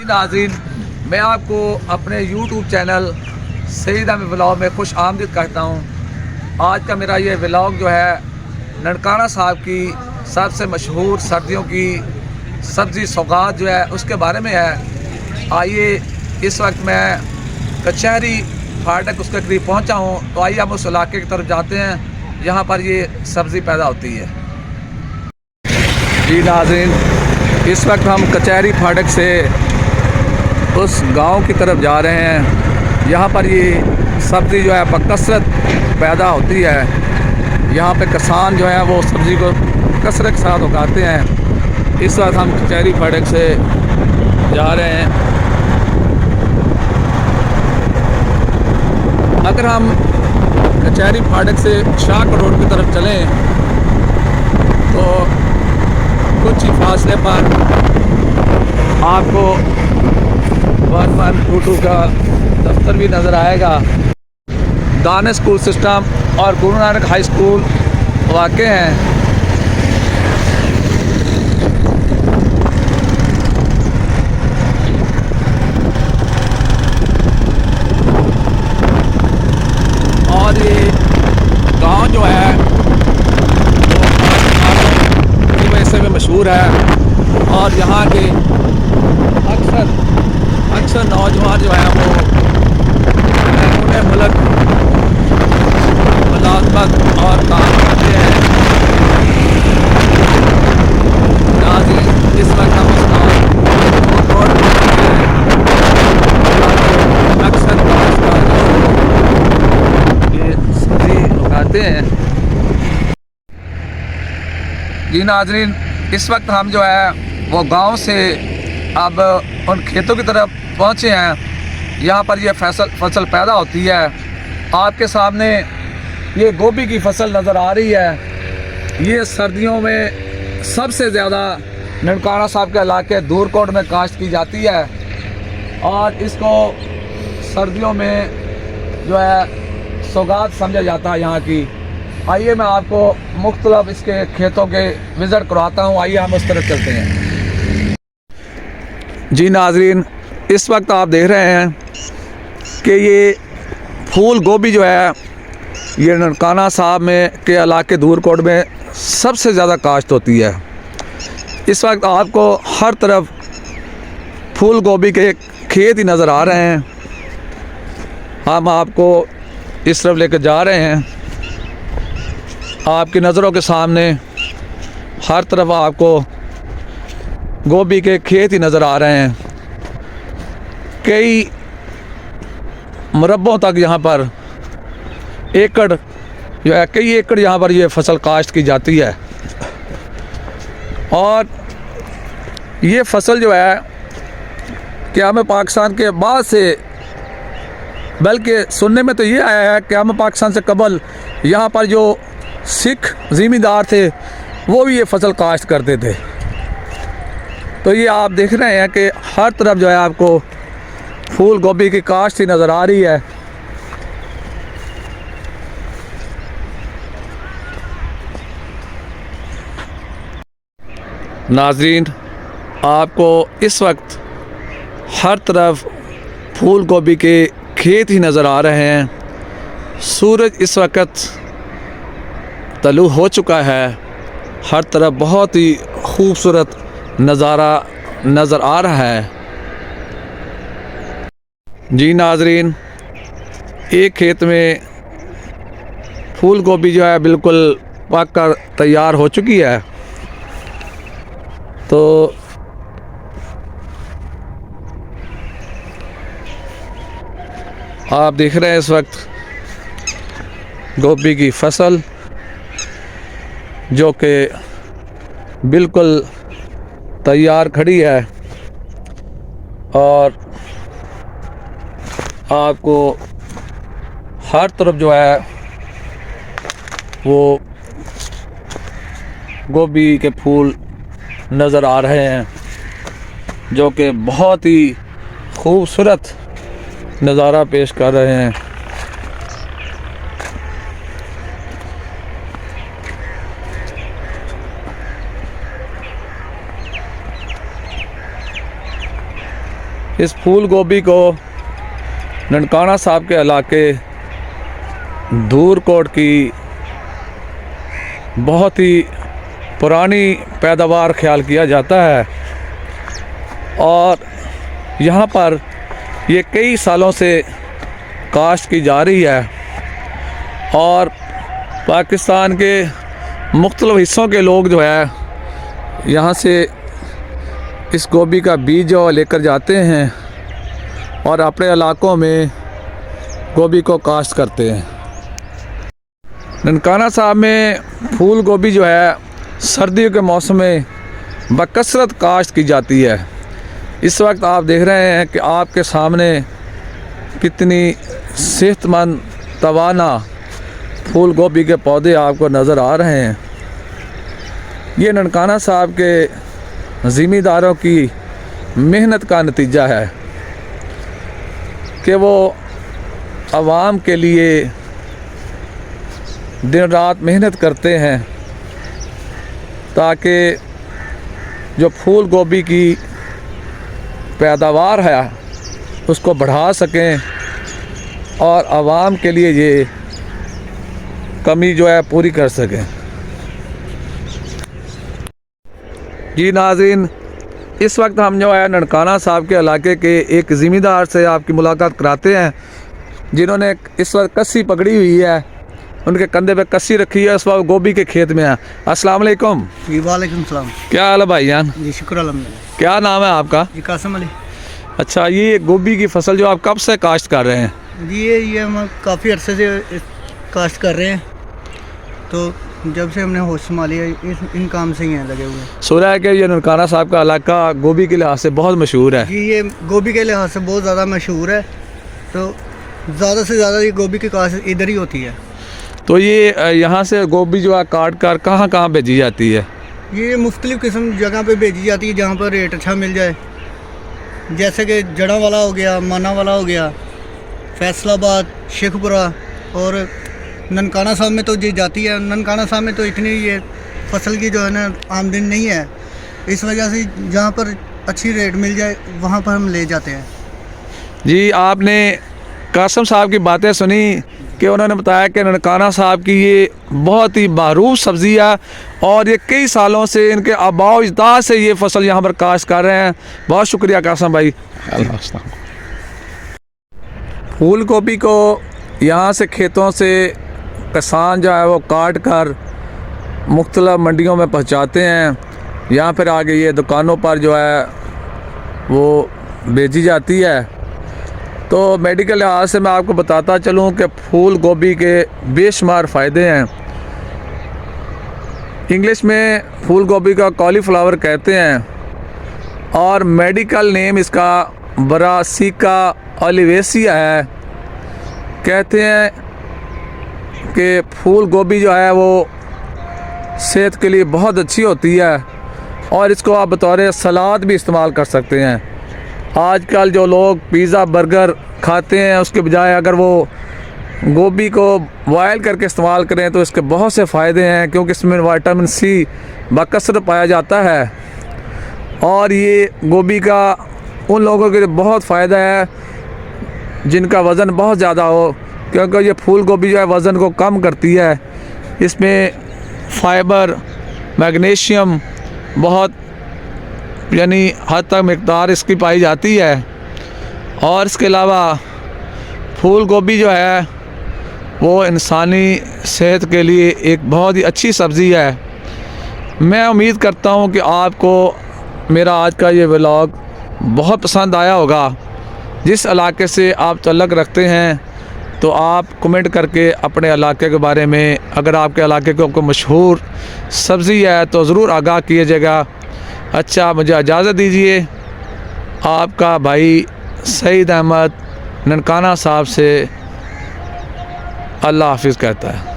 नाज़रीन, मैं आपको अपने YouTube channel Saeed Ahmed vlog में खुश आमदीद कहता हूँ। आज का मेरा ये व्लॉग जो है ननकाना साहब की सबसे मशहूर सर्दियों की सब्ज़ी सौगात जो है उसके बारे में है। आइए, इस वक्त मैं कचहरी फाटक उसके करीब पहुँचा हूँ, तो आइए हम उस इलाके की तरफ जाते हैं जहाँ पर ये सब्ज़ी पैदा होती है। जी नाज़रीन, इस वक्त हम कचहरी फाटक से उस गांव की तरफ जा रहे हैं। यहाँ पर ये सब्ज़ी जो है बकसरत पैदा होती है। यहाँ पे किसान जो है वो सब्ज़ी को कसरत के साथ उगाते हैं। इस वक्त हम कचहरी फाटक से जा रहे हैं। अगर हम कचहरी फाटक से शाह रोड की तरफ चलें तो कुछ ही फासले पर आपको 1122 का दफ्तर भी नज़र आएगा। दानिश स्कूल सिस्टम और गुरु नानक हाई स्कूल वाक़े हैं। और ये गांव जो है वो की वजह से भी मशहूर है और यहाँ के अक्सर नौजवान जो है वो उन्हें मुल्क मुलाजमत और काम करते हैं। इस वक्त हम अक्सर ये सब्जी उगाते हैं। जी नाज़रीन, इस वक्त हम जो है वो गांव से अब उन खेतों की तरफ पहुंचे हैं। यहाँ पर ये फसल पैदा होती है। आपके सामने ये गोभी की फसल नज़र आ रही है। ये सर्दियों में सबसे ज़्यादा ननकाना साहब के इलाके दूरकोट में काश्त की जाती है और इसको सर्दियों में जो है सौगात समझा जाता है यहाँ की। आइए मैं आपको मुख्तलिफ इसके खेतों के विज़िट करवाता हूँ। आइए हम उस तरफ चलते हैं। जी नाज़रीन, इस वक्त आप देख रहे हैं कि ये फूल गोभी जो है ये ननकाना साहब में के इलाके दूरकोट में सबसे ज़्यादा काश्त होती है। इस वक्त आपको हर तरफ फूल गोभी के खेत ही नज़र आ रहे हैं। हम आपको इस तरफ लेकर जा रहे हैं। आपकी नज़रों के सामने हर तरफ आपको गोभी के खेत ही नज़र आ रहे हैं। कई मुरब्बों तक यहाँ पर एकड़ जो है कई एकड़ यहाँ पर ये फसल काश्त की जाती है। और ये फसल जो है क़याम पाकिस्तान के बाद से, बल्कि सुनने में तो ये आया है क़याम पाकिस्तान से कबल यहाँ पर जो सिख ज़मींदार थे वो भी ये फसल काश्त करते थे। तो ये आप देख रहे हैं कि हर तरफ जो है आपको फूल गोभी की काश्त ही नज़र आ रही है। नाज़रीन, आपको इस वक्त हर तरफ फूल गोभी के खेत ही नज़र आ रहे हैं। सूरज इस वक्त तलू हो चुका है। हर तरफ बहुत ही खूबसूरत नज़ारा नज़र आ रहा है। जी नाज़रीन, एक खेत में फूल गोभी जो है बिल्कुल पक कर तैयार हो चुकी है। तो आप देख रहे हैं इस वक्त गोभी की फसल जो कि बिल्कुल तैयार खड़ी है और आपको हर तरफ जो है वो गोभी के फूल नज़र आ रहे हैं जो कि बहुत ही खूबसूरत नज़ारा पेश कर रहे हैं। इस फूल गोभी को ननकाना साहब के इलाके धूरकोट की बहुत ही पुरानी पैदावार ख्याल किया जाता है और यहाँ पर ये कई सालों से काश्त की जा रही है और पाकिस्तान के मुख्तलिफ हिस्सों के लोग जो है यहाँ से इस गोभी का बीज जो लेकर जाते हैं और अपने इलाकों में गोभी को काश्त करते हैं। ननकाना साहब में फूल गोभी जो है सर्दियों के मौसम में बकसरत काश्त की जाती है। इस वक्त आप देख रहे हैं कि आपके सामने कितनी सेहतमंद तवाना फूल गोभी के पौधे आपको नज़र आ रहे हैं। ये ननकाना साहब के ज़िम्मेदारों की मेहनत का नतीजा है कि वो आवाम के लिए दिन रात मेहनत करते हैं ताकि जो फूल गोभी की पैदावार है उसको बढ़ा सकें और आवाम के लिए ये कमी जो है पूरी कर सकें। जी नाज़रीन, इस वक्त हम जो है ननकाना साहब के इलाके के एक ज़िम्मेदार से आपकी मुलाकात कराते हैं जिन्होंने इस वक्त कस्सी पकड़ी हुई है, उनके कंधे पे कस्सी रखी है, इस वक्त गोभी के खेत में है। अस्सलाम वालेकुम। जी वालेकुम सलाम। क्या हाल है भाईजान? जी शुक्र अल्हम्दुलिल्लाह। क्या नाम है आपका? जी कासिम अली। अच्छा, ये गोभी की फसल जो आप कब से काश्त कर रहे हैं? जी ये हम काफ़ी अरसे से काश्त कर रहे हैं, तो जब से हमने होश संभाली है इन काम से ही हैं लगे हुए। सुना है कि ये ननकाना साहब का इलाका गोभी के लिहाज से बहुत मशहूर है। जी ये गोभी के लिहाज से बहुत ज़्यादा मशहूर है, तो ज़्यादा से ज़्यादा ये गोभी की काश्त इधर ही होती है। तो ये यहाँ से गोभी जो है काट कर कहाँ कहाँ भेजी जाती है? ये मुख्तलिफ़ किस्म जगह पे भेजी जाती है जहाँ पर रेट अच्छा मिल जाए, जैसे कि जड़ा वाला हो गया, माना वाला हो गया, फैसलाबाद, शेखपुरा और ननकाना साहब में तो ये जाती है। ननकाना साहब में तो इतनी ये फसल की जो है ना आमदनी नहीं है, इस वजह से जहाँ पर अच्छी रेट मिल जाए वहाँ पर हम ले जाते हैं। जी, आपने कासिम साहब की बातें सुनी कि उन्होंने बताया कि ननकाना साहब की ये बहुत ही मरूफ सब्ज़ी है और ये कई सालों से इनके आबाओ अजदाद से ये फसल यहाँ पर काश्त कर रहे हैं। बहुत शुक्रिया कासिम भाई। फूल गोभी को यहाँ से खेतों से किसान जो है वो काट कर मुख्तलिफ मंडियों में पहुँचाते हैं, यहाँ फिर आगे ये दुकानों पर जो है वो बेची जाती है। तो मेडिकल लिहाज से मैं आपको बताता चलूँ कि फूल गोभी के बेशुमार फ़ायदे हैं। इंग्लिश में फूल गोभी का कॉलीफ्लावर कहते हैं और मेडिकल नेम इसका ब्रासिका ओलिवेसिया है। कहते हैं कि फूल गोभी जो है वो सेहत के लिए बहुत अच्छी होती है और इसको आप बतौर सलाद भी इस्तेमाल कर सकते हैं। आजकल जो लोग पिज़्ज़ा बर्गर खाते हैं उसके बजाय अगर वो गोभी को बॉयल करके इस्तेमाल करें तो इसके बहुत से फ़ायदे हैं, क्योंकि इसमें विटामिन सी बकसरत पाया जाता है और ये गोभी का उन लोगों के लिए बहुत फ़ायदा है जिनका वज़न बहुत ज़्यादा हो, क्योंकि ये फूल गोभी जो है वज़न को कम करती है। इसमें फ़ाइबर, मैग्नीशियम बहुत यानी हद तक मिक़दार इसकी पाई जाती है और इसके अलावा फूल गोभी जो है वो इंसानी सेहत के लिए एक बहुत ही अच्छी सब्ज़ी है। मैं उम्मीद करता हूँ कि आपको मेरा आज का ये व्लॉग बहुत पसंद आया होगा। जिस इलाके से आप तल्लुक़ रखते हैं तो आप कमेंट करके अपने इलाके के बारे में, अगर आपके इलाके को आपको मशहूर सब्ज़ी है तो ज़रूर आगाह कीजिएगा। अच्छा, मुझे इजाज़त दीजिए। आपका भाई सईद अहमद ननकाना साहब से अल्लाह हाफ़िज़ कहता है।